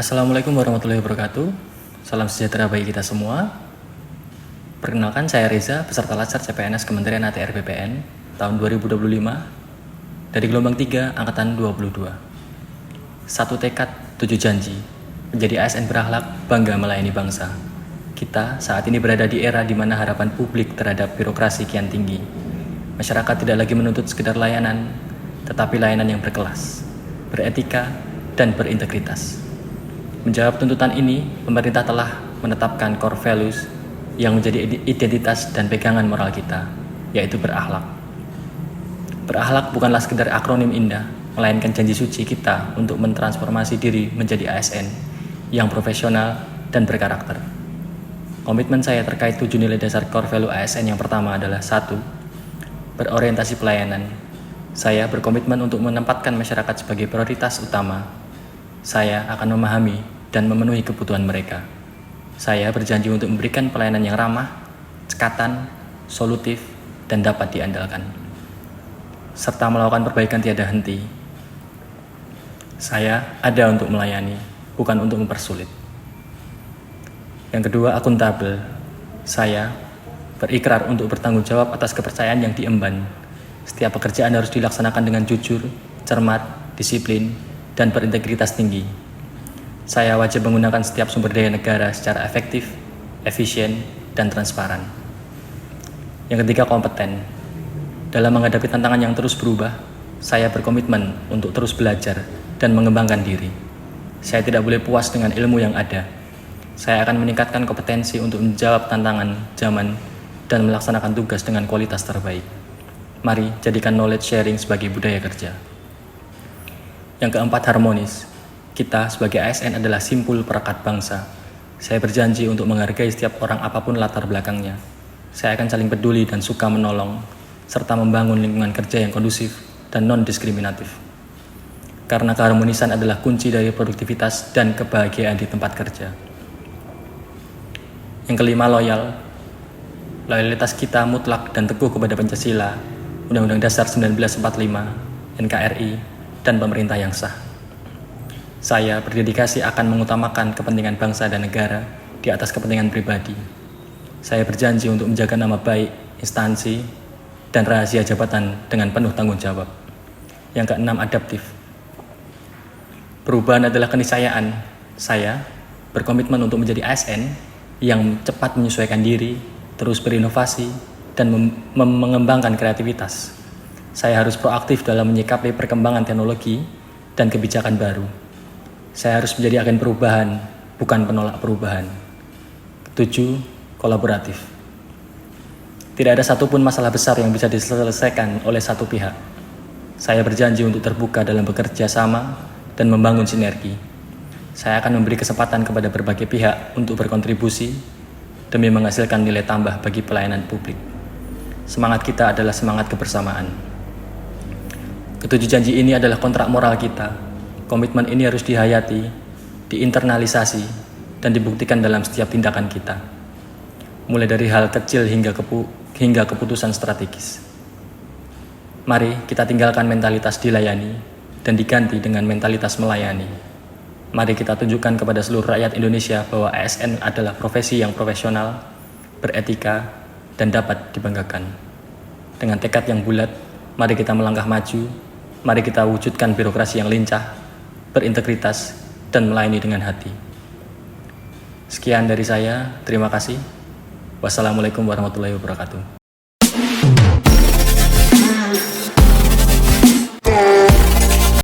Assalamualaikum warahmatullahi wabarakatuh. Salam sejahtera bagi kita semua. Perkenalkan, saya Reza, peserta Latsar CPNS Kementerian ATR BPN tahun 2025 dari gelombang 3 angkatan 22. Satu tekad, 7 janji. Menjadi ASN berakhlak, bangga melayani bangsa. Kita saat ini berada di era di mana harapan publik terhadap birokrasi kian tinggi. Masyarakat tidak lagi menuntut sekedar layanan, tetapi layanan yang berkelas, beretika, dan berintegritas. Menjawab tuntutan ini, pemerintah telah menetapkan core values yang menjadi identitas dan pegangan moral kita, yaitu berakhlak. Berakhlak bukanlah sekedar akronim indah, melainkan janji suci kita untuk mentransformasi diri menjadi ASN yang profesional dan berkarakter. Komitmen saya terkait 7 nilai dasar core value ASN yang pertama adalah 1. Berorientasi pelayanan. Saya berkomitmen untuk menempatkan masyarakat sebagai prioritas utama. Saya akan memahami dan memenuhi kebutuhan mereka. Saya berjanji untuk memberikan pelayanan yang ramah, cekatan, solutif, dan dapat diandalkan, serta melakukan perbaikan tiada henti. Saya ada untuk melayani, bukan untuk mempersulit. Yang kedua, akuntabel. Saya berikrar untuk bertanggung jawab atas kepercayaan yang diemban. Setiap pekerjaan harus dilaksanakan dengan jujur, cermat, disiplin, dan berintegritas tinggi. Saya wajib menggunakan setiap sumber daya negara secara efektif, efisien, dan transparan. Yang ketiga, kompeten. Dalam menghadapi tantangan yang terus berubah, saya berkomitmen untuk terus belajar dan mengembangkan diri. Saya tidak boleh puas dengan ilmu yang ada. Saya akan meningkatkan kompetensi untuk menjawab tantangan zaman dan melaksanakan tugas dengan kualitas terbaik. Mari jadikan knowledge sharing sebagai budaya kerja. Yang keempat, harmonis. Kita sebagai ASN adalah simpul perekat bangsa. Saya berjanji untuk menghargai setiap orang apapun latar belakangnya. Saya akan saling peduli dan suka menolong, serta membangun lingkungan kerja yang kondusif dan non-diskriminatif. Karena keharmonisan adalah kunci dari produktivitas dan kebahagiaan di tempat kerja. Yang kelima, loyal. Loyalitas kita mutlak dan teguh kepada Pancasila, Undang-Undang Dasar 1945, NKRI, dan pemerintah yang sah. Saya berdedikasi akan mengutamakan kepentingan bangsa dan negara di atas kepentingan pribadi. Saya berjanji untuk menjaga nama baik instansi dan rahasia jabatan dengan penuh tanggung jawab. Yang keenam, adaptif. Perubahan adalah keniscayaan. Saya berkomitmen untuk menjadi ASN yang cepat menyesuaikan diri, terus berinovasi, dan mengembangkan kreativitas. Saya harus proaktif dalam menyikapi perkembangan teknologi dan kebijakan baru. Saya harus menjadi agen perubahan, bukan penolak perubahan. 7. Kolaboratif. Tidak ada satupun masalah besar yang bisa diselesaikan oleh satu pihak. Saya berjanji untuk terbuka dalam bekerja sama dan membangun sinergi. Saya akan memberi kesempatan kepada berbagai pihak untuk berkontribusi demi menghasilkan nilai tambah bagi pelayanan publik. Semangat kita adalah semangat kebersamaan. Ketujuh janji ini adalah kontrak moral kita. Komitmen ini harus dihayati, diinternalisasi, dan dibuktikan dalam setiap tindakan kita. Mulai dari hal kecil hingga keputusan strategis. Mari kita tinggalkan mentalitas dilayani dan diganti dengan mentalitas melayani. Mari kita tunjukkan kepada seluruh rakyat Indonesia bahwa ASN adalah profesi yang profesional, beretika, dan dapat dibanggakan. Dengan tekad yang bulat, mari kita melangkah maju, mari kita wujudkan birokrasi yang lincah, berintegritas, dan melayani dengan hati. Sekian dari saya, terima kasih. Wassalamualaikum warahmatullahi wabarakatuh.